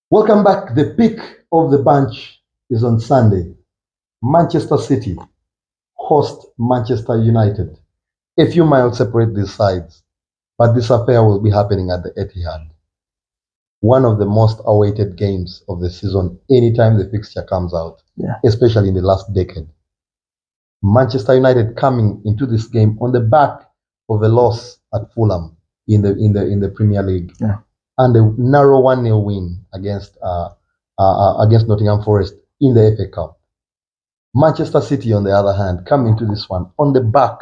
Welcome back. The pick of the bunch is on Sunday. Manchester City host Manchester United. A few miles separate these sides, but this affair will be happening at the Etihad. One of the most awaited games of the season anytime the fixture comes out, especially in the last decade. Manchester United coming into this game on the back of a loss at Fulham in the Premier League. And a narrow 1-0 win against Nottingham Forest in the FA Cup. Manchester City, on the other hand, come into this one on the back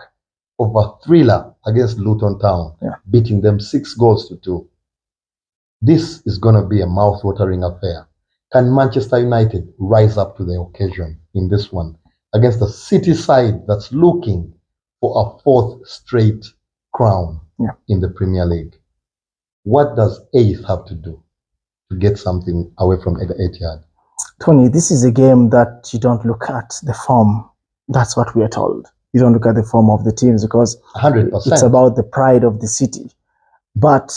of a thriller against Luton Town, beating them 6-2. This is going to be a mouth-watering affair. Can Manchester United rise up to the occasion in this one against the City side that's looking for a fourth straight crown in the Premier League? What does eighth have to do to get something away from the Etihad? Tony, this is a game that you don't look at the form. That's what we are told. You don't look at the form of the teams because 100%. It's about the pride of the city. But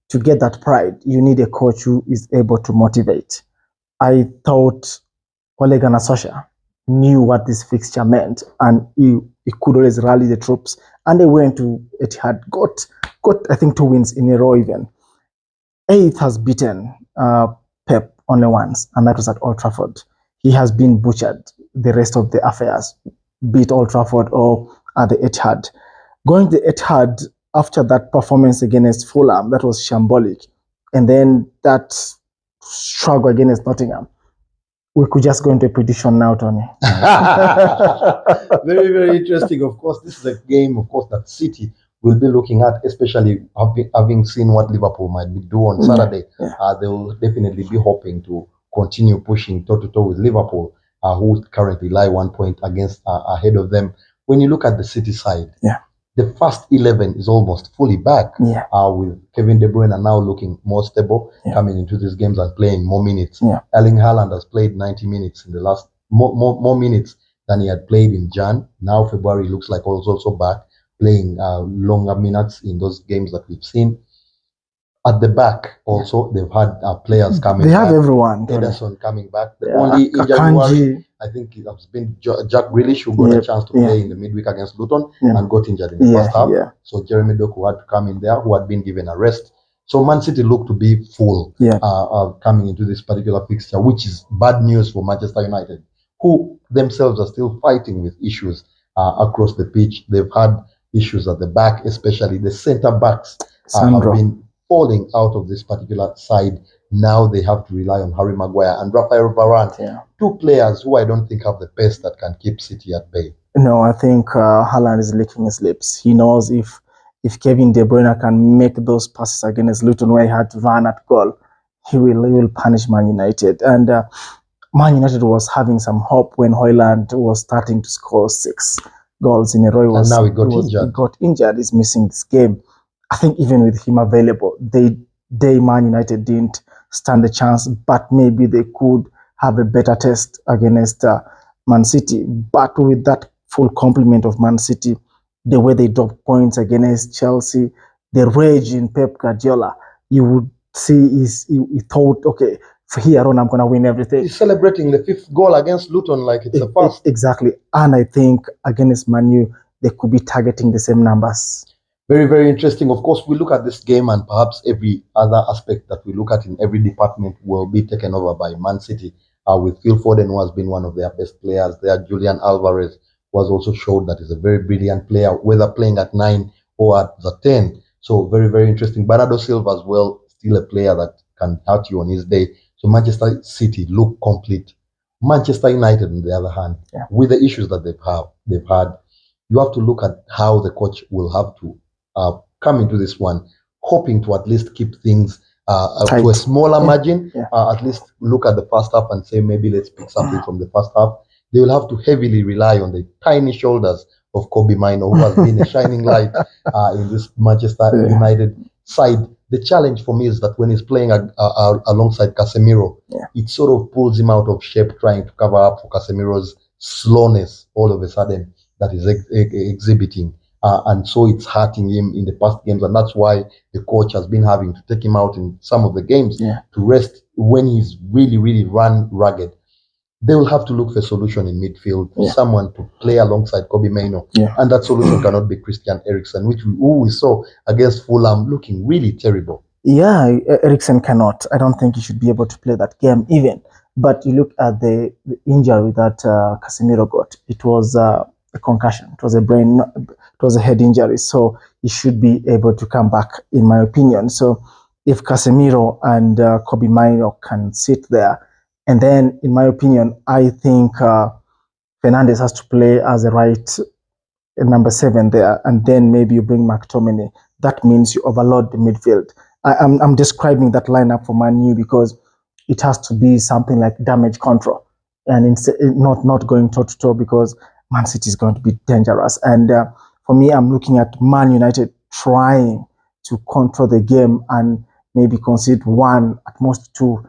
to get that pride, you need a coach who is able to motivate. I thought Ole Gunnar Solskjaer knew what this fixture meant, and he could always rally the troops. And they went to Etihad, got I think 2 wins in a row even. Eighth has beaten Pep only once, and that was at Old Trafford. He has been butchered the rest of the affairs, be it Old Trafford or at the Etihad. Going to the Etihad after that performance against Fulham, that was shambolic. And then that struggle against Nottingham. We could just go into a prediction now, Tony. Very, very interesting. Of course, this is a game, of course, that City will be looking at, especially having seen what Liverpool might do on Saturday. They will definitely be hoping to continue pushing toe-to-toe with Liverpool, who currently lie 1 point against ahead of them. When you look at the City side, the first 11 is almost fully back, with Kevin De Bruyne now looking more stable, coming into these games and playing more minutes. Erling Haaland has played 90 minutes in the last, more minutes than he had played in Jan. Now February looks like also back, playing longer minutes in those games that we've seen. At the back, also, they've had players coming back. They have everyone. Ederson coming back. The only injury worry, I think, it has been Jack Grealish, who got a chance to play in the midweek against Luton and got injured in the first half. So Jeremy Doku had to come in there, who had been given a rest. So Man City looked to be full coming into this particular fixture, which is bad news for Manchester United, who themselves are still fighting with issues across the pitch. They've had issues at the back, especially the centre backs have been falling out of this particular side. Now they have to rely on Harry Maguire and Rafael Varane, two players who I don't think have the pace that can keep City at bay. No, I think Haaland is licking his lips. He knows if Kevin De Bruyne can make those passes against Luton where he had to run at goal, he will punish Man United. And Man United was having some hope when Højlund was starting to score 6 goals in a row. And now he got injured. He's missing this game. I think even with him available, Man United didn't stand a chance, but maybe they could have a better test against Man City. But with that full complement of Man City, the way they dropped points against Chelsea, the rage in Pep Guardiola, you would see he thought, okay, for here on, I'm going to win everything. He's celebrating the 5th goal against Luton like it's a first. Exactly. And I think against Man U, they could be targeting the same numbers. Very, very interesting. Of course, we look at this game and perhaps every other aspect that we look at in every department will be taken over by Man City, with Phil Foden, who has been one of their best players there. Julian Alvarez was also showed that he's a very brilliant player, whether playing at 9 or at the 10. So very, very interesting. Bernardo Silva as well, still a player that can hurt you on his day. So Manchester City look complete. Manchester United, on the other hand, with the issues that they've had, you have to look at how the coach will have to come into this one, hoping to at least keep things to a smaller margin. At least look at the first half and say, maybe let's pick something from the first half. They will have to heavily rely on the tiny shoulders of Kobe Mino, who has been a shining light in this Manchester United side. The challenge for me is that when he's playing alongside Casemiro, it sort of pulls him out of shape, trying to cover up for Casemiro's slowness all of a sudden that is exhibiting and so it's hurting him in the past games, and that's why the coach has been having to take him out in some of the games to rest when he's really run ragged. They will have to look for a solution in midfield, someone to play alongside Kobbie Mainoo, and that solution cannot be Christian Eriksen, who we saw against Fulham looking really terrible. Yeah, Eriksen cannot. I don't think he should be able to play that game even. But you look at the injury that Casemiro got. It was a concussion. It was a head injury. So he should be able to come back, in my opinion. So if Casemiro and Kobbie Mainoo can sit there, and then, in my opinion, I think Fernandes has to play as a right number 7 there, and then maybe you bring McTominay. That means you overload the midfield. I'm describing that lineup for Man U because it has to be something like damage control, and not going toe to toe, because Man City is going to be dangerous. And for me, I'm looking at Man United trying to control the game and maybe concede 1, at most 2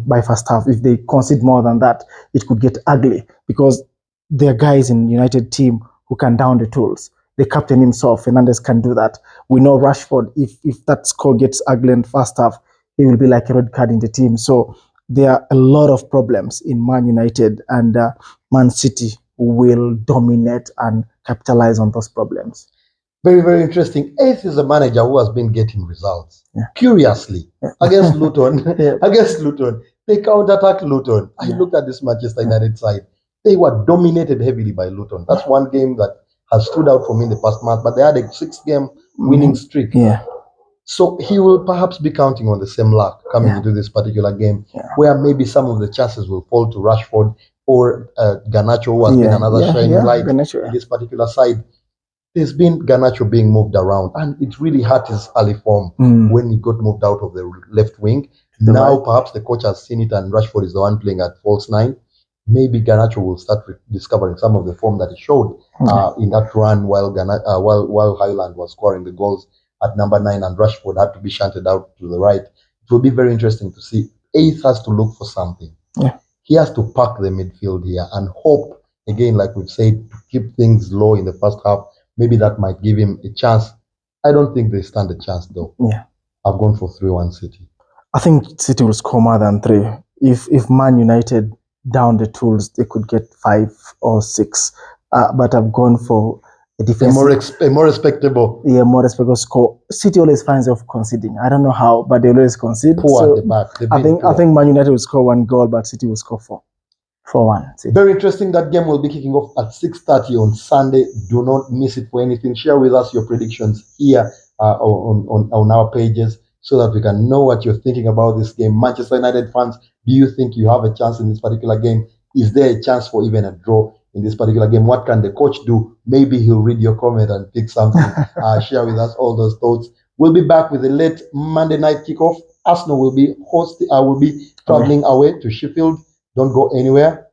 by first half. If they concede more than that, it could get ugly, because there are guys in United team who can down the tools. The captain himself, Fernandes, can do that. We know Rashford, if that score gets ugly in first half, he will be like a red card in the team. So there are a lot of problems in Man United, and Man City will dominate and capitalize on those problems. Very interesting. Ace is a manager who has been getting results. Curiously, against Luton, they counter-attacked Luton. I looked at this Manchester United side. They were dominated heavily by Luton. That's one game that has stood out for me in the past month, but they had a 6-game winning streak. So he will perhaps be counting on the same luck coming into this particular game, where maybe some of the chances will fall to Rashford or Garnacho, who has been another shining light in this particular side. There's been Garnacho being moved around, and it really hurt his early form when he got moved out of the left wing. Now perhaps the coach has seen it, and Rashford is the one playing at false 9. Maybe Garnacho will start discovering some of the form that he showed in that run while Highland was scoring the goals at number 9, and Rashford had to be shunted out to the right. It will be very interesting to see. Ace has to look for something. He has to pack the midfield here and hope, again, like we've said, to keep things low in the first half. Maybe that might give him a chance. I don't think they stand a chance, though. I've gone for 3-1 City. I think City will score more than 3. If Man United down the tools, they could get 5 or 6. But I've gone for a defensive, a more respectable. More respectable score. City always finds themselves conceding. I don't know how, but they always concede. Poor at the back. I think Man United will score 1 goal, but City will score 4. 4-1. Very interesting. That game will be kicking off at 6:30 on Sunday. Do not miss it for anything. Share with us your predictions here on our pages, so that we can know what you're thinking about this game. Manchester United fans, do you think you have a chance in this particular game? Is there a chance for even a draw in this particular game? What can the coach do? Maybe he'll read your comment and pick something. Share with us all those thoughts. We'll be back with a late Monday night kickoff. Arsenal will be traveling away to Sheffield. Don't go anywhere.